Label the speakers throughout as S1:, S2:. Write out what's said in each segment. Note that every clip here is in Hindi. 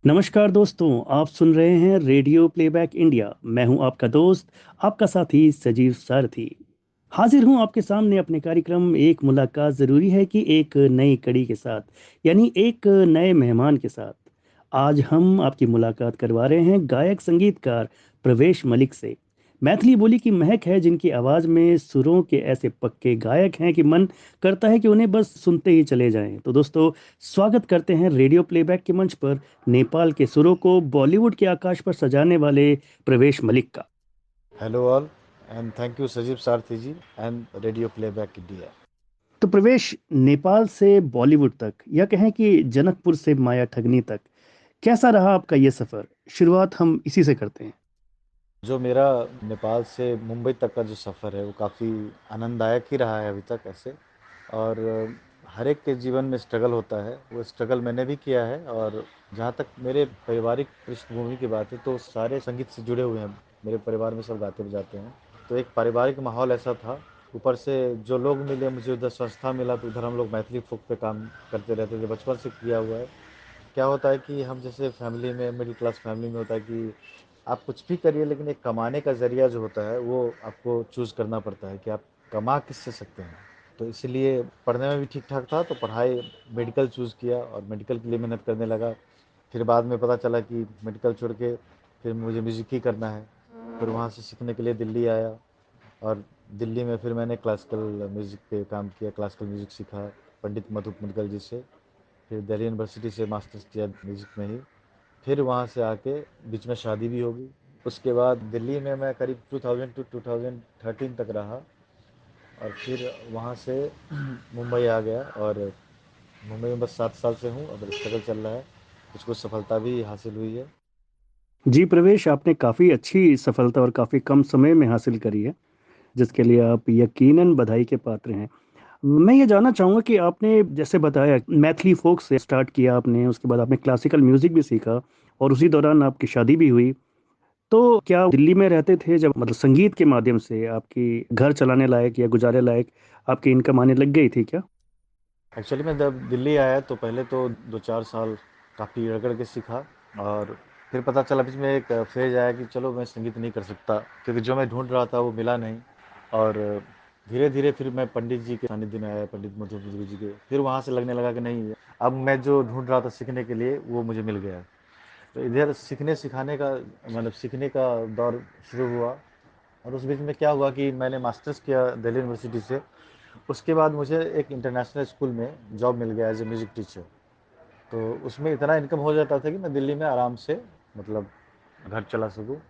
S1: नमस्कार दोस्तों, आप सुन रहे हैं रेडियो प्लेबैक इंडिया। मैं हूं आपका दोस्त, आपका साथी सजीव सारथी। हाजिर हूं आपके सामने अपने कार्यक्रम एक मुलाकात ज़रूरी है कि एक नई कड़ी के साथ, यानी एक नए मेहमान के साथ। आज हम आपकी मुलाकात करवा रहे हैं गायक संगीतकार प्रवेश मलिक से। मैथिली बोली की महक है जिनकी आवाज़ में सुरों के ऐसे पक्के गायक हैं कि मन करता है कि उन्हें बस सुनते ही चले जाएं। तो दोस्तों, स्वागत करते हैं रेडियो प्लेबैक के मंच पर नेपाल के सुरों को बॉलीवुड के आकाश पर सजाने वाले प्रवेश मलिक का।
S2: Hello all, and thank you Sajib Sarthi ji and Radio Playback India.
S1: तो प्रवेश, नेपाल से बॉलीवुड तक, या कहें कि जनकपुर से माया ठगनी तक, कैसा रहा आपका ये सफर? शुरुआत हम इसी से करते हैं।
S2: जो मेरा नेपाल से मुंबई तक का जो सफ़र है वो काफ़ी आनंददायक ही रहा है अभी तक ऐसे। और हर एक के जीवन में स्ट्रगल होता है, वो स्ट्रगल मैंने भी किया है। और जहाँ तक मेरे पारिवारिक पृष्ठभूमि की बात है तो सारे संगीत से जुड़े हुए हैं। मेरे परिवार में सब गाते बजाते हैं, तो एक पारिवारिक माहौल ऐसा था। ऊपर से जो लोग मिले मुझे, उधर संस्था मिला, तो उधर हम लोग मैथिली फोक पे काम करते रहते थे, बचपन से किया हुआ है। क्या होता है कि हम जैसे फैमिली में, मिडिल क्लास फैमिली में होता है कि आप कुछ भी करिए, लेकिन एक कमाने का ज़रिया जो होता है वो आपको चूज़ करना पड़ता है कि आप कमा किससे सकते हैं। तो इसलिए पढ़ने में भी ठीक ठाक था, तो पढ़ाई मेडिकल चूज़ किया और मेडिकल के लिए मेहनत करने लगा। फिर बाद में पता चला कि मेडिकल छोड़ के फिर मुझे म्यूज़िक ही करना है। फिर वहाँ से सीखने के लिए दिल्ली आया, और दिल्ली में फिर मैंने क्लासिकल म्यूज़िक पे काम किया, क्लासिकल म्यूज़िक सीखा पंडित मधुप मुदगल जी से। फिर दिल्ली यूनिवर्सिटी से मास्टर्स किया म्यूज़िक में ही। फिर वहाँ से आके बीच में शादी भी हो गई। उसके बाद दिल्ली में मैं करीब 2000 टू 2013 तक रहा, और फिर वहाँ से मुंबई आ गया। और मुंबई में बस 7 साल से हूँ, अब स्ट्रगल चल रहा है, कुछ कुछ सफलता भी हासिल हुई है।
S1: जी प्रवेश, आपने काफ़ी अच्छी सफलता और काफ़ी कम समय में हासिल करी है, जिसके लिए आप यकीनन बधाई के पात्र हैं। मैं ये जानना चाहूँगा कि आपने जैसे बताया मैथिली फोक से स्टार्ट किया आपने, उसके बाद आपने क्लासिकल म्यूज़िक भी सीखा और उसी दौरान आपकी शादी भी हुई। तो क्या दिल्ली में रहते थे जब, मतलब संगीत के माध्यम से आपकी घर चलाने लायक या गुजारे लायक आपकी इनकम आने लग गई थी क्या?
S2: एक्चुअली मैं जब दिल्ली आया तो पहले तो 2-4 साल काफ़ी रगड़ के सीखा। और फिर पता चला बीच में एक फेज आया कि चलो मैं संगीत नहीं कर सकता, क्योंकि जो मैं ढूंढ रहा था वो मिला नहीं। और धीरे धीरे फिर मैं पंडित जी के सानिध्य में आया, पंडित मधुसूदन जी के। फिर वहाँ से लगने लगा कि नहीं, अब मैं जो ढूंढ रहा था सीखने के लिए वो मुझे मिल गया। तो इधर सीखने सिखाने का, मतलब सीखने का दौर शुरू हुआ। और उस बीच में क्या हुआ कि मैंने मास्टर्स किया दिल्ली यूनिवर्सिटी से। उसके बाद मुझे एक इंटरनेशनल स्कूल में जॉब मिल गया एज ए म्यूज़िक टीचर। तो उसमें इतना इनकम हो जाता था कि मैं दिल्ली में आराम से, मतलब घर चला सकूँ।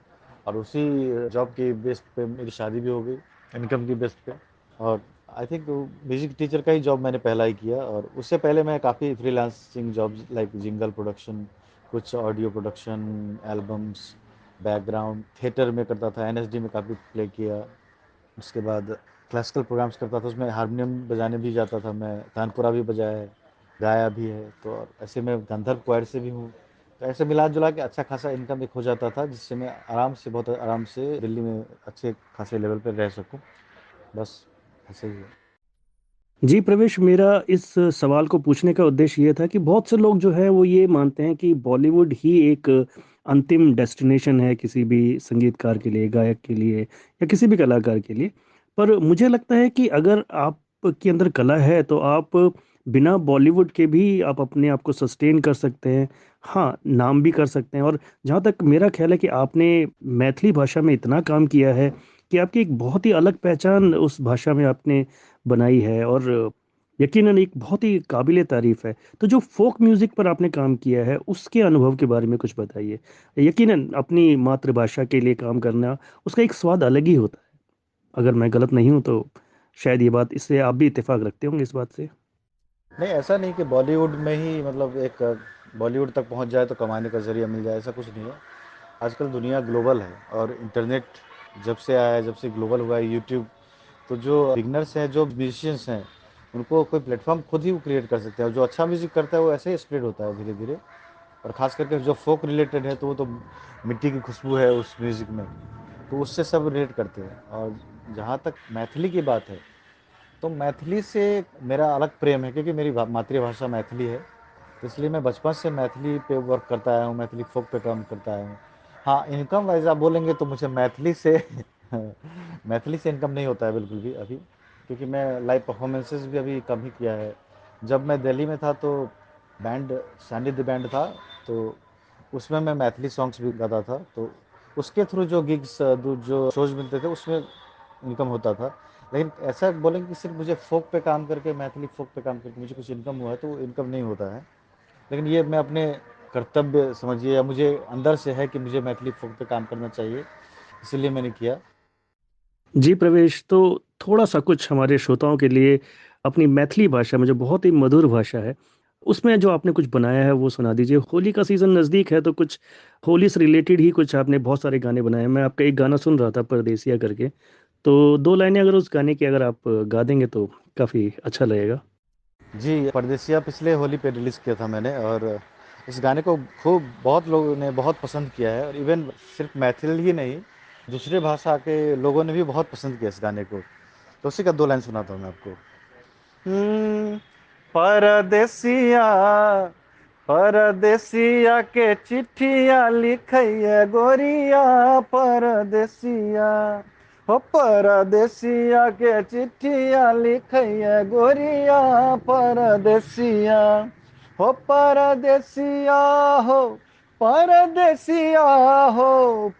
S2: और उसी जॉब की बेस पे मेरी शादी भी हो गई, इनकम की बेस पे। और आई थिंक म्यूज़िक टीचर का ही जॉब मैंने पहला ही किया। और उससे पहले मैं काफ़ी freelancing jobs like jingle production, कुछ audio production, albums, background theatre में करता था, एनएसडी में काफ़ी प्ले किया। उसके बाद क्लासिकल प्रोग्राम्स करता था, उसमें हारमोनियम बजाने भी जाता था मैं, तानपुरा भी बजाया है, गाया भी है। तो ऐसे में गंधर्व क्वायर से भी हूँ। तो ऐसे मिला जुला के अच्छा खासा इनकम एक हो जाता था, जिससे मैं आराम से, बहुत आराम से दिल्ली में अच्छे खासे लेवल पर रह सकूँ। बस ऐसे ही है।
S1: जी प्रवेश, मेरा इस सवाल को पूछने का उद्देश्य ये था कि बहुत से लोग जो है वो ये मानते हैं कि बॉलीवुड ही एक अंतिम डेस्टिनेशन है किसी भी संगीतकार के लिए, गायक के लिए या किसी भी कलाकार के लिए। पर मुझे लगता है कि अगर आपके अंदर कला है तो आप बिना बॉलीवुड के भी आप अपने आप को सस्टेन कर सकते हैं। हाँ, नाम भी कर सकते हैं। और जहाँ तक मेरा ख्याल है कि आपने मैथिली भाषा में इतना काम किया है कि आपकी एक बहुत ही अलग पहचान उस भाषा में आपने बनाई है, और यकीनन एक बहुत ही काबिले तारीफ है। तो जो फोक म्यूजिक पर आपने काम किया है उसके अनुभव के बारे में कुछ बताइए। यकीनन अपनी मातृभाषा के लिए काम करना, उसका एक स्वाद अलग ही होता है। अगर मैं गलत नहीं हूं तो शायद ये बात, इससे आप भी इत्तेफाक रखते होंगे इस बात से।
S2: नहीं, ऐसा नहीं कि बॉलीवुड में ही, मतलब एक बॉलीवुड तक पहुंच जाए तो कमाने का जरिया मिल जाए, ऐसा कुछ नहीं है। आजकल दुनिया ग्लोबल है, और इंटरनेट जब से आया है, जब से ग्लोबल हुआ है यूट्यूब, तो जो बिगनर्स हैं, जो म्यूजिशियंस हैं, उनको कोई प्लेटफॉर्म खुद ही वो क्रिएट कर सकते हैं। और जो अच्छा म्यूजिक करता है वो ऐसे ही स्प्रेड होता है धीरे धीरे। और ख़ास करके जो फोक रिलेटेड है, तो वो तो मिट्टी की खुशबू है उस म्यूज़िक में, तो उससे सब रिलेट करते हैं। और जहाँ तक मैथिली की बात है, तो मैथिली से मेरा अलग प्रेम है, क्योंकि मेरी मातृभाषा मैथिली है। तो इसलिए मैं बचपन से मैथिली पे वर्क करता आया हूँ, मैथिली फ़ोक पे काम करता आया हूँ। हाँ, इनकम वाइज़ आप बोलेंगे तो मुझे मैथिली से मैथिली से इनकम नहीं होता है बिल्कुल भी अभी, क्योंकि मैं लाइव परफ़ॉर्मेंसेज़ भी अभी कम ही किया है। जब मैं दिल्ली में था तो बैंड सानिध्य बैंड था, तो उसमें मैं मैथिली सॉन्ग्स भी गाता था, तो उसके थ्रू जो गिग्स जो शोज़ मिलते थे उसमें इनकम होता था। लेकिन ऐसा बोलेंगे कि सिर्फ़ मुझे फ़ोक पे काम करके, मैथिली फ़ोक पे काम करके मुझे कुछ इनकम हुआ है, तो वो इनकम नहीं होता है। लेकिन ये मैं अपने कर्तव्य समझिए, या मुझे अंदर से है कि मुझे मैथिली फ़ोक पे काम करना चाहिए, इसीलिए मैंने किया।
S1: जी प्रवेश, तो थोड़ा सा कुछ हमारे श्रोताओं के लिए अपनी मैथिली भाषा में, जो बहुत ही मधुर भाषा है, उसमें जो आपने कुछ बनाया है वो सुना दीजिए। होली का सीज़न नज़दीक है, तो कुछ होली से रिलेटेड ही कुछ आपने बहुत सारे गाने बनाए हैं। मैं आपका एक गाना सुन रहा था, परदेसिया करके। तो दो लाइनें अगर उस गाने की अगर आप गा देंगे तो काफ़ी अच्छा लगेगा।
S2: जी, परदेसिया पिछले होली पे रिलीज़ किया था मैंने, और इस गाने को खूब बहुत लोगों ने बहुत पसंद किया है, और इवन सिर्फ़ मैथिल ही नहीं, दूसरे भाषा के लोगों ने भी बहुत पसंद किया इस गाने को। तो उसी का 2 लाइन सुनाता हूँ मैं आपको। हम्म, परदेसिया परदेसिया के चिट्ठिया लिखैया गोरिया, परदेसिया हो परदेसिया के चिट्ठिया लिखैया गोरिया, परदेसिया हो परदेसिया हो परदेसिया हो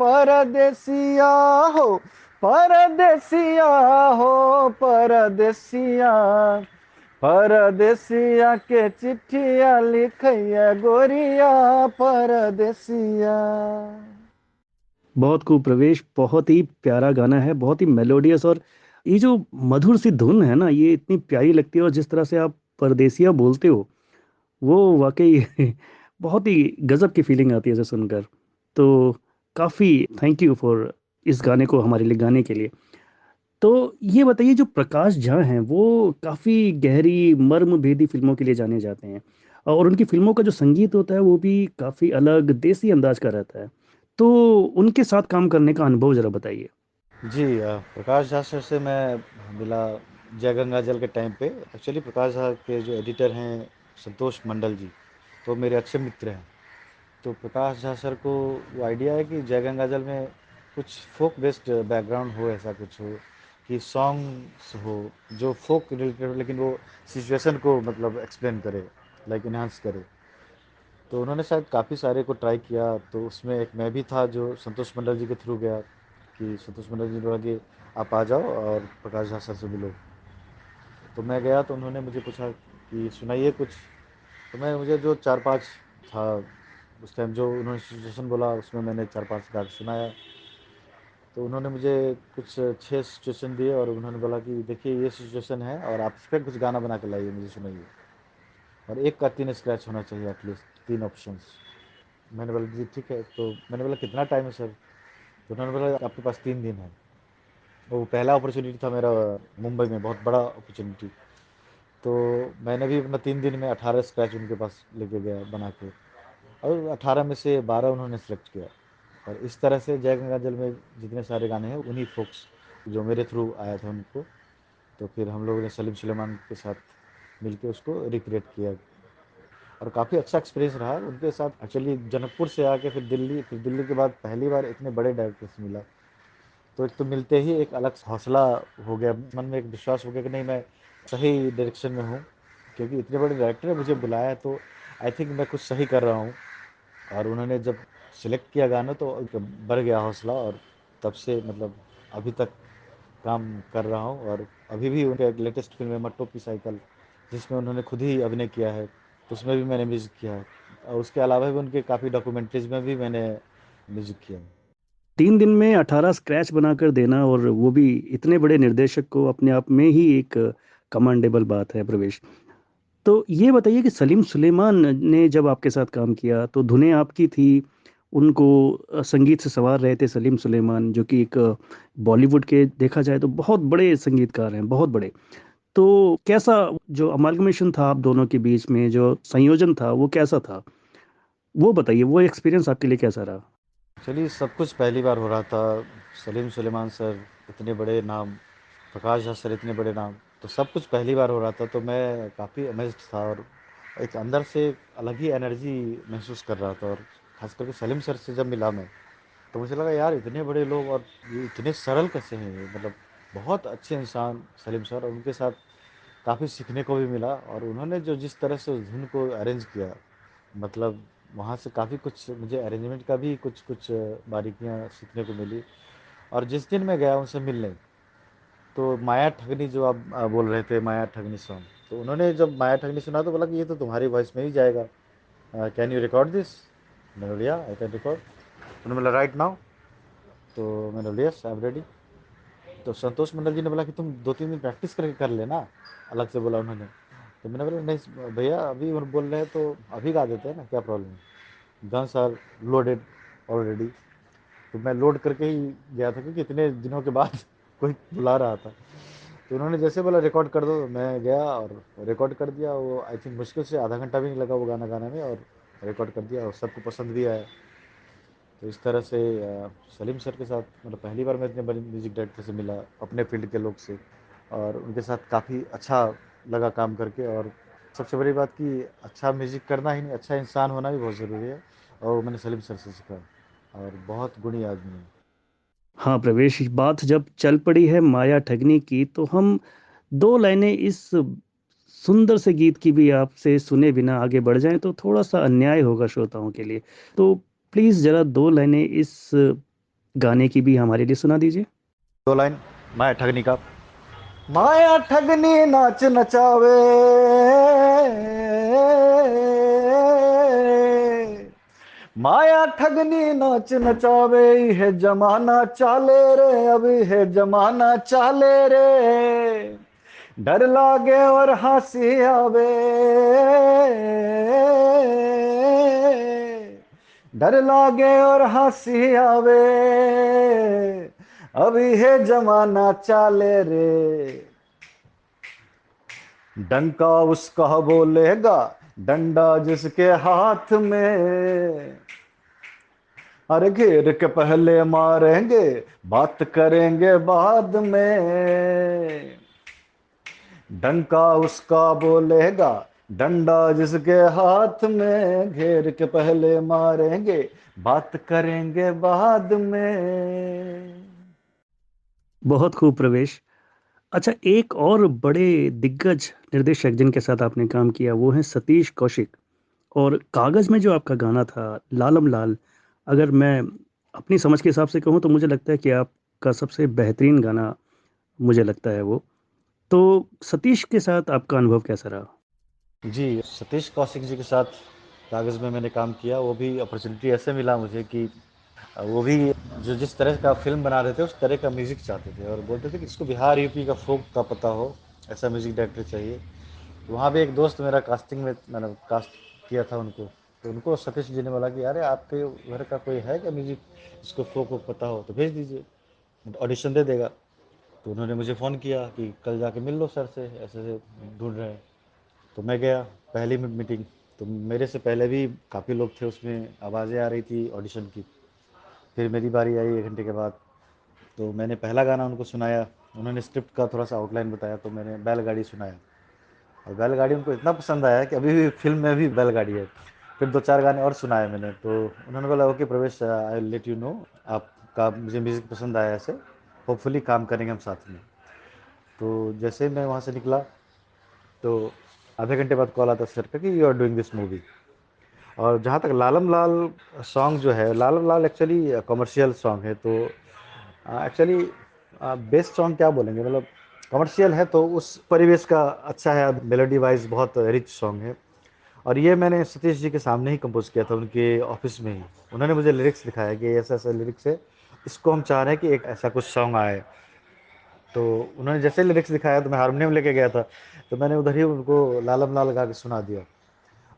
S2: परदेसिया हो परदेसिया हो परदेसिया, परदेसिया के चिट्ठिया लिखैया गोरिया, परदेसिया।
S1: बहुत खूब प्रवेश, बहुत ही प्यारा गाना है, बहुत ही मेलोडियस। और ये जो मधुर सी धुन है ना, ये इतनी प्यारी लगती है। और जिस तरह से आप परदेसिया बोलते हो, वो वाकई बहुत ही गजब की फीलिंग आती है इसे सुनकर। तो काफ़ी थैंक यू फॉर इस गाने को हमारे लिए गाने के लिए। तो ये बताइए, जो प्रकाश झा हैं वो काफ़ी गहरी मर्म भेदी फिल्मों के लिए जाने जाते हैं, और उनकी फिल्मों का जो संगीत होता है वो भी काफ़ी अलग देसी अंदाज का रहता है। तो उनके साथ काम करने का अनुभव ज़रा बताइए।
S2: जी, प्रकाश झा सर से मैं मिला जय गंगा जल के टाइम पे। एक्चुअली प्रकाश झा के जो एडिटर हैं संतोष मंडल जी, तो मेरे अच्छे मित्र हैं। तो प्रकाश झा सर को वो आइडिया है कि जय गंगा जल में कुछ फोक बेस्ड बैकग्राउंड हो, ऐसा कुछ हो कि सॉन्ग्स हो जो फोक रिलेटेड हो, लेकिन वो सिचुएशन को मतलब एक्सप्लेन करे, लाइक इन्हांस करे। तो उन्होंने शायद काफ़ी सारे को ट्राई किया, तो उसमें एक मैं भी था जो संतोष मंडल जी के थ्रू गया, कि संतोष मंडल जी ने बोला कि आप आ जाओ और प्रकाश झा सर से मिलो। तो मैं गया, तो उन्होंने मुझे पूछा कि सुनाइए कुछ। तो मैं मुझे जो 4-5 था उस टाइम, जो उन्होंने सिचुएशन बोला उसमें मैंने 4-5 गाना सुनाया। तो उन्होंने मुझे कुछ 6 सिचुएशन दिए, और उन्होंने बोला कि देखिए ये सिचुएशन है, और आप इस पर कुछ गाना बना के लाइए, मुझे सुनाइए, और एक का 3 स्क्रैच होना चाहिए एटलीस्ट, 3 ऑप्शंस। मैंने बोला जी ठीक है। तो मैंने बोला कितना टाइम है सर? तो उन्होंने बोला आपके पास 3 दिन है। वो पहला अपॉर्चुनिटी था मेरा मुंबई में, बहुत बड़ा अपॉर्चुनिटी। तो मैंने भी अपना 3 दिन में 18 स्क्रैच उनके पास लेके गया बना के, और 18 में से 12 उन्होंने सेलेक्ट किया। और इस तरह से जय गंगा जल में जितने सारे गाने हैं उन्हीं फोक्स जो मेरे थ्रू आया था उनको, तो फिर हम लोगों ने सलीम सुलेमान के साथ मिलके उसको रिक्रिएट किया, और काफ़ी अच्छा एक्सपीरियंस रहा उनके साथ। एक्चुअली जनकपुर से आके फिर दिल्ली के बाद पहली बार इतने बड़े डायरेक्टर से मिला, तो एक तो मिलते ही एक अलग हौसला हो गया मन में, एक विश्वास हो गया कि नहीं मैं सही डायरेक्शन में हूँ, क्योंकि इतने बड़े डायरेक्टर ने मुझे बुलाया है, तो आई थिंक मैं कुछ सही कर रहा हूँ। और उन्होंने जब सिलेक्ट किया गाना तो एक बढ़ गया हौसला, और तब से मतलब अभी तक काम कर रहा हूँ। और अभी भी उनका एक लेटेस्ट फिल्म है मट्टो की साइकिल, जिसमें उन्होंने खुद ही अभिनय किया है, तो उसमें भी मैंने म्यूज़िक किया है, और उसके अलावा भी उनके काफ़ी डॉक्यूमेंट्रीज में भी मैंने म्यूज़िक किया है।
S1: 3 दिन में 18 स्क्रैच बनाकर देना, और वो भी इतने बड़े निर्देशक को, अपने आप में ही एक कमांडेबल बात है प्रवेश। तो ये बताइए कि सलीम सुलेमान ने जब आपके साथ काम किया तो धुनें आपकी थी, उनको संगीत से संवार रहे थे सलीम सुलेमान, जो कि एक बॉलीवुड के देखा जाए तो बहुत बड़े संगीतकार हैं, बहुत बड़े। तो कैसा जो अमालगमेशन था आप दोनों के बीच में, जो संयोजन था वो कैसा था, वो बताइए, वो एक्सपीरियंस आपके लिए कैसा रहा।
S2: चलिए, सब कुछ पहली बार हो रहा था। सलीम सुलेमान सर इतने बड़े नाम, प्रकाश झा सर इतने बड़े नाम, तो सब कुछ पहली बार हो रहा था, तो मैं काफ़ी अमेज्ड था, और एक अंदर से एक अलग ही एनर्जी महसूस कर रहा था। और खास करके सलीम सर से जब मिला मैं, तो मुझे लगा यार इतने बड़े लोग और ये इतने सरल कैसे हैं ये, मतलब बहुत अच्छे इंसान सलीम सर। और उनके साथ काफ़ी सीखने को भी मिला। और उन्होंने जो जिस तरह से उस धुन को अरेंज किया, मतलब वहाँ से काफ़ी कुछ मुझे अरेंजमेंट का भी कुछ कुछ बारीकियाँ सीखने को मिली। और जिस दिन मैं गया उनसे मिलने, तो माया ठगनी जो आप बोल रहे थे, माया ठगनी सॉन्ग, तो उन्होंने जब माया ठगनी सुना तो बोला कि ये तो तुम्हारी वॉइस में ही जाएगा, कैन यू रिकॉर्ड दिस। मैंने बोला या आई कैन रिकॉर्ड। उन्होंने बोला राइट नाउ। तो मैंने बोला यस आई एम रेडी। तो संतोष मंडल जी ने बोला कि तुम 2-3 दिन प्रैक्टिस करके कर लेना, अलग से बोला उन्होंने। तो मैंने बोला नहीं भैया, अभी वो बोल रहे हैं तो अभी गा देते हैं ना, क्या प्रॉब्लम है, गन्स आर लोडेड ऑलरेडी। तो मैं लोड करके ही गया था, क्योंकि इतने दिनों के बाद कोई बुला रहा था। तो उन्होंने जैसे बोला रिकॉर्ड कर दो, मैं गया और रिकॉर्ड कर दिया। वो आई थिंक मुश्किल से आधा घंटा भी नहीं लगा वो गाना गाने में, और रिकॉर्ड कर दिया और सबको पसंद भी आया। तो इस तरह से सलीम सर के साथ मतलब पहली बार मैं इतने बड़े म्यूज़िक डायरेक्टर से मिला, अपने फील्ड के लोग से। और उनके साथ काफ़ी अच्छा लगा काम करके। और सबसे बड़ी बात कि अच्छा म्यूज़िक करना ही नहीं, अच्छा इंसान होना भी बहुत ज़रूरी है। और वो मैंने सलीम सर से सीखा। और बहुत गुणी आदमी है।
S1: हाँ प्रवेश, बात जब चल पड़ी है माया ठगनी की, तो हम दो लाइनें इस सुंदर से गीत की भी आपसे सुने बिना आगे बढ़ जाएं तो थोड़ा सा अन्याय होगा श्रोताओं के लिए। तो प्लीज जरा दो लाइनें इस गाने की भी हमारे लिए सुना दीजिए।
S2: 2 लाइन माया ठगनी का। माया ठगनी नाच नचावे, माया ठगनी नाच नचावे, है जमाना चाले रे, अभी है जमाना चाले रे। डर लागे और हंसी आवे, डर लागे और हंसी आवे, अभी है जमाना चाले रे। डंका उसका बोलेगा, डंडा जिसके हाथ में, अरे घेर के पहले मारेंगे, बात करेंगे बाद में। डंका उसका बोलेगा, डंडा जिसके हाथ में, घेर के पहले मारेंगे, बात करेंगे बाद में।
S1: बहुत खूब प्रवेश। अच्छा, एक और बड़े दिग्गज निर्देशक जिनके साथ आपने काम किया वो हैं सतीश कौशिक। और कागज में जो आपका गाना था लालम लाल, अगर मैं अपनी समझ के हिसाब से कहूँ तो मुझे लगता है कि आपका सबसे बेहतरीन गाना मुझे लगता है वो। तो सतीश के साथ आपका अनुभव कैसा रहा?
S2: जी, सतीश कौशिक जी के साथ कागज़ में मैंने काम किया। वो भी अपॉर्चुनिटी ऐसे मिला मुझे कि वो भी जो जिस तरह का फ़िल्म बना रहे थे उस तरह का म्यूज़िक चाहते थे, और बोलते थे कि इसको बिहार यूपी का फ़ोक का पता हो, ऐसा म्यूज़िक डायरेक्टर चाहिए। तो वहाँ भी एक दोस्त मेरा कास्टिंग में, मैंने कास्ट किया था उनको। तो उनको सतीश जी ने बोला कि अरे आपके घर का कोई है क्या म्यूज़िक, इसको फ़ोक वोक पता हो तो भेज दीजिए, ऑडिशन दे देगा। तो उन्होंने मुझे फ़ोन किया कि कल जाके मिल लो सर से, ऐसे ऐसे ढूंढ रहे हैं। तो मैं गया, पहली मीटिंग। तो मेरे से पहले भी काफ़ी लोग थे उसमें, आवाज़ें आ रही थी ऑडिशन की। फिर मेरी बारी आई 1 घंटे के बाद। तो मैंने पहला गाना उनको सुनाया। उन्होंने स्क्रिप्ट का थोड़ा सा आउटलाइन बताया, तो मैंने बैलगाड़ी सुनाया। और बैलगाड़ी उनको इतना पसंद आया कि अभी भी फिल्म में भी बैलगाड़ी है। फिर 2-4 गाने और सुनाए मैंने। तो उन्होंने बोला ओके प्रवेश, आई लेट यू नो, आपका मुझे म्यूज़िक पसंद आया, ऐसे होपफुली काम करेंगे हम साथ में। तो जैसे ही मैं वहाँ से निकला, तो आधे घंटे बाद कॉल आता सर का कि you are doing this movie. और जहाँ तक लालम लाल सॉन्ग जो है, Lalam Lal actually commercial song है। तो एक्चुअली बेस्ट सॉन्ग क्या बोलेंगे, मतलब कमर्शियल है तो उस परिवेश का अच्छा है, मेलोडी वाइज बहुत रिच सॉन्ग है। और ये मैंने सतीश जी के सामने ही कंपोज किया था, उनके ऑफिस में ही। उन्होंने मुझे लिरिक्स दिखाया कि ऐसा ऐसा लिरिक्स है, इसको हम चाह रहे हैं कि एक ऐसा कुछ सॉन्ग आए। तो उन्होंने जैसे लिरिक्स दिखाया तो मैं हारमोनियम लेके गया था। तो मैंने उधर ही उनको लालम लाल गा के सुना दिया।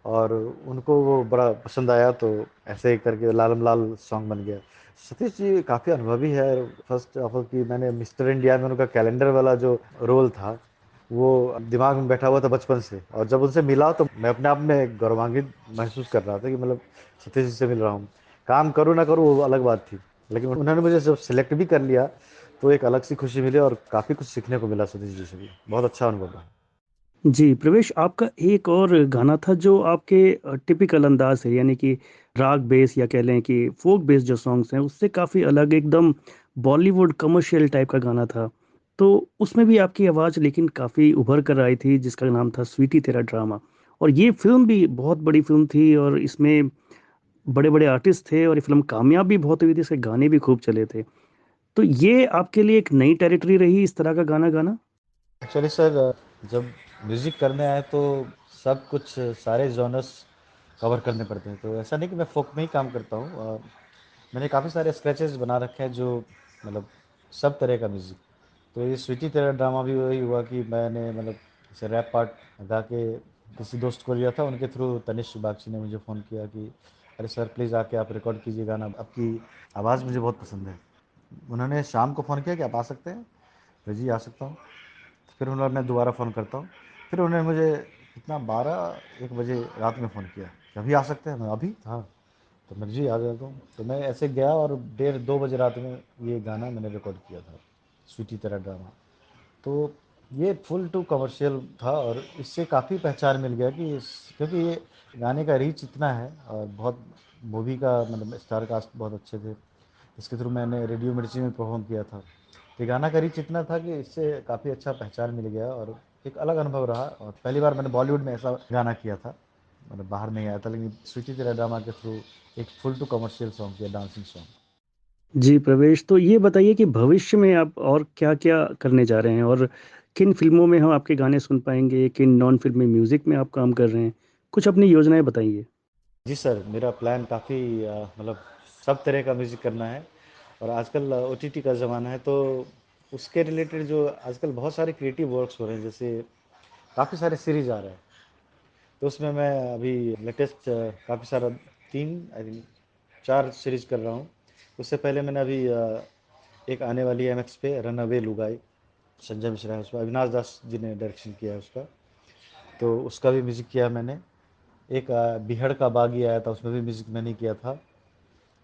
S2: और उनको वो बड़ा पसंद आया। तो ऐसे ही करके लालम लाल सॉन्ग बन गया। सतीश जी काफ़ी अनुभवी है। फर्स्ट ऑफ ऑल कि मैंने मिस्टर इंडिया में उनका कैलेंडर वाला जो रोल था, वो दिमाग में बैठा हुआ था बचपन से। और जब उनसे मिला तो मैं अपने आप में गौरवान्वित महसूस कर रहा था कि मतलब सतीश जी से मिल रहा हूँ। काम करूँ ना करूँ वो अलग बात थी, लेकिन उन्होंने मुझे जब सिलेक्ट भी कर लिया तो एक अलग सी खुशी मिली, और काफ़ी कुछ सीखने को मिला सतीश जी से भी। बहुत अच्छा अनुभव रहा।
S1: जी प्रवेश, आपका एक और गाना था जो आपके टिपिकल अंदाज है, यानी कि राग बेस या कह लें कि फोक बेस जो सॉन्ग्स हैं उससे काफ़ी अलग, एकदम बॉलीवुड कमर्शियल टाइप का गाना था। तो उसमें भी आपकी आवाज़ लेकिन काफ़ी उभर कर आई थी, जिसका नाम था स्वीटी तेरा ड्रामा। और ये फिल्म भी बहुत बड़ी फिल्म थी और इसमें बड़े बड़े आर्टिस्ट थे और ये फिल्म कामयाब भी बहुत हुई थी, इसके गाने भी खूब चले थे। तो ये आपके लिए एक नई टेरिटरी रही इस तरह का गाना गाना?
S2: एक्चुअली सर, जब म्यूज़िक करने आए तो सब कुछ सारे जॉनर्स कवर करने पड़ते हैं। तो ऐसा नहीं कि मैं फ़ोक में ही काम करता हूँ। मैंने काफ़ी सारे स्केचेस बना रखे हैं जो मतलब सब तरह का म्यूज़िक। तो ये स्वीटी तेरा ड्रामा भी वही हुआ कि मैंने मतलब जैसे रैप पार्ट गा के किसी दोस्त को लिया था, उनके थ्रू तनिष्क बागची ने मुझे फ़ोन किया कि अरे सर प्लीज़ आके आप रिकॉर्ड कीजिए गाना, आपकी आवाज़ मुझे बहुत पसंद है। उन्होंने शाम को फ़ोन किया कि आप आ सकते हैं? तो जी आ सकता हूँ। फिर उन्होंने, मैं दोबारा फ़ोन करता हूँ। फिर उन्होंने मुझे कितना 12-1 बजे रात में फ़ोन किया कि अभी आ सकते हैं? मैं अभी, हाँ। तो मैं जी आ जाता हूँ। तो मैं ऐसे गया और 1:30-2 बजे रात में ये गाना मैंने रिकॉर्ड किया था, स्वीटी तेरा ड्रामा। तो ये फुल टू कमर्शियल था और इससे काफ़ी पहचान मिल गया कि क्योंकि ये गाने का रीच इतना है और बहुत मूवी का मतलब स्टार कास्ट बहुत अच्छे थे। इसके थ्रू मैंने रेडियो मिर्ची में परफॉर्म किया था। तो ये गाना का रीच इतना था कि इससे काफ़ी अच्छा पहचान मिल गया और एक अलग अनुभव रहा। और पहली बार मैंने बॉलीवुड में ऐसा गाना किया था, मतलब बाहर नहीं आया था, लेकिन स्वीटी तेरा ड्रामा के थ्रू एक फुल टू कमर्शियल सॉन्ग किया, डांसिंग सॉन्ग।
S1: जी प्रवेश, तो ये बताइए कि भविष्य में आप और क्या क्या करने जा रहे हैं, और किन फिल्मों में हम आपके गाने सुन पाएंगे, किन नॉन फिल्मी म्यूजिक में आप काम कर रहे हैं? कुछ अपनी योजनाएं बताइए।
S2: जी सर, मेरा प्लान काफ़ी मतलब सब तरह का म्यूज़िक करना है। और आजकल ओटीटी का ज़माना है, तो उसके रिलेटेड जो आजकल बहुत सारे क्रिएटिव वर्क्स हो रहे हैं, जैसे काफ़ी सारे सीरीज़ आ रहे हैं। तो उसमें मैं अभी लेटेस्ट काफ़ी सारा 3 आई थिंक 4 सीरीज़ कर रहा हूँ। उससे पहले मैंने अभी एक आने वाली है एमएक्स पे, रनअवे लुगाई, संजय मिश्रा है उसमें, अविनाश दास जी ने डायरेक्शन किया है उसका। तो उसका भी म्यूज़िक किया मैंने। एक बिहड़ का बागी आया था, उसमें भी म्यूज़िक मैंने किया था।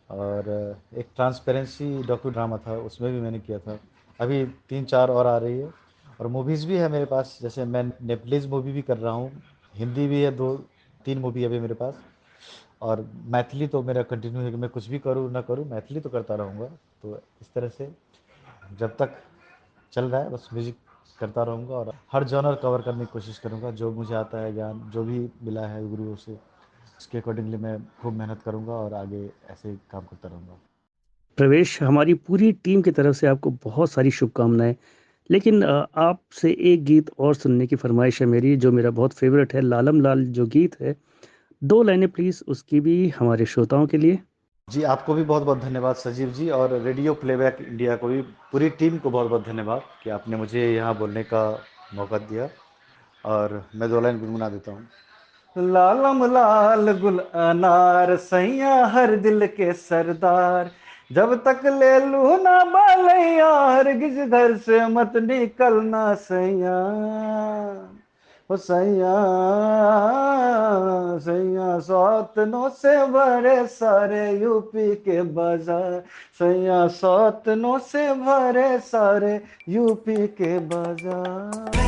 S2: और एक ट्रांसपेरेंसी डॉक्यू ड्रामा था, उसमें भी मैंने किया था। अभी 3-4 और आ रही है। और मूवीज़ भी है मेरे पास, जैसे मैं नेपलीज़ मूवी भी कर रहा हूँ, हिंदी भी है, 2-3 मूवी अभी मेरे पास। और मैथिली तो मेरा कंटिन्यू है कि मैं कुछ भी करूँ ना करूँ, मैथिली तो करता रहूँगा। तो इस तरह से जब तक चल रहा है बस म्यूज़िक करता रहूँगा और हर जॉनर कवर करने की कोशिश करूँगा। जो मुझे आता है ज्ञान, जो भी मिला है गुरुओं से, उसके अकॉर्डिंगली मैं खूब मेहनत करूँगा और आगे ऐसे ही काम करता रहूँगा।
S1: प्रवेश, हमारी पूरी टीम की तरफ से आपको बहुत सारी शुभकामनाएं। लेकिन आपसे एक गीत और सुनने की फरमाइश है मेरी, जो मेरा बहुत फेवरेट है, लालम लाल जो गीत है। 2 लाइनें प्लीज उसकी भी हमारे श्रोताओं के लिए।
S2: जी, आपको भी बहुत बहुत धन्यवाद सजीव जी, और रेडियो प्लेबैक इंडिया को भी, पूरी टीम को बहुत बहुत धन्यवाद कि आपने मुझे यहाँ बोलने का मौका दिया। और मैं 2 लाइन गुनगुना देता हूँ। लालम लाल गुल अनार, सैया हर दिल के सरदार, जब तक ले लू ना बालैया, हरगिज घर से मत निकलना सैया। ओ सैया, सैया सौतनों से भरे सारे यूपी के बाजार, सैया सौतनों से भरे सारे यूपी के बाजार।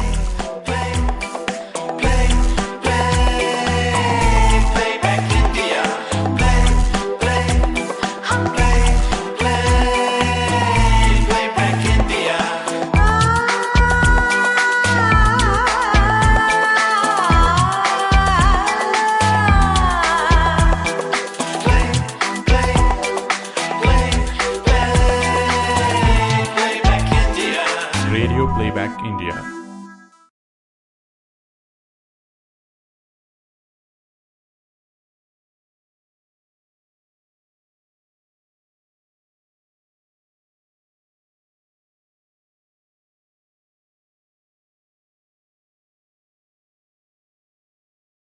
S3: Radio Playback India.